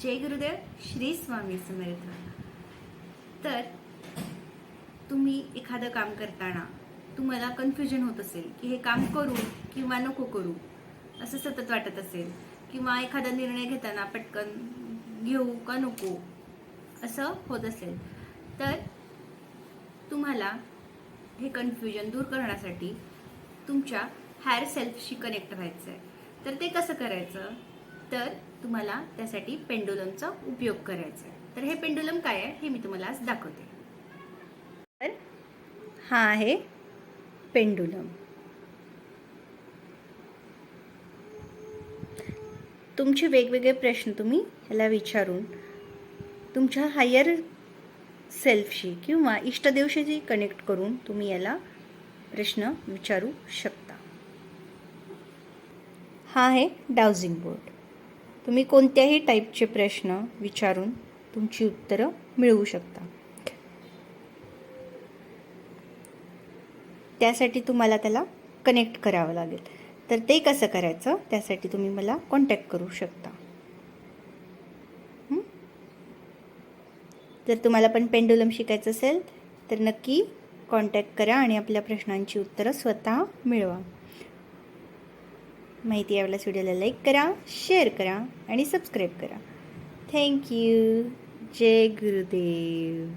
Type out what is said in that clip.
जय गुरुदेव, श्री स्वामी समर्थ. तर तुम्ही एखादं काम करताना तुम्हाला कन्फ्युजन होत असेल की हे काम करू किंवा नको करू असं सतत वाटत असेल, किंवा एखादा निर्णय घेताना पटकन घेऊ का नको असं होत असेल, तर तुम्हाला हे कन्फ्युजन दूर करण्यासाठी तुमच्या हायर सेल्फशी कनेक्ट व्हायचं आहे. तर ते कसं करायचं? तर तुम्हाला त्यासाठी पेंडुलमचा उपयोग करायचा आहे. तर हे पेंडुलम काय आहे हे मी तुम्हाला आज दाखवते. तर हा आहे पेंडुलम. तुमचे वेगवेगळे प्रश्न तुम्ही ह्याला विचारून तुमच्या हायर सेल्फशी किंवा इष्टदेवशी कनेक्ट करून तुम्ही याला प्रश्न विचारू शकता. हा आहे डाउजिंग बोर्ड. तुम्ही कोणत्याही टाईपचे प्रश्न विचारून तुमची उत्तरं मिळवू शकता. त्यासाठी तुम्हाला त्याला कनेक्ट करावं लागेल. तर ते कसं करायचं त्यासाठी तुम्ही मला कॉन्टॅक्ट करू शकता. जर तुम्हाला पण पेंडुलम शिकायचं असेल तर नक्की कॉन्टॅक्ट करा आणि आपल्या प्रश्नांची उत्तरं स्वतः मिळवा. माहिती आवडल्यास व्हिडिओला लाईक करा, शेअर करा आणि सबस्क्राईब करा. थँक्यू. जय गुरुदेव.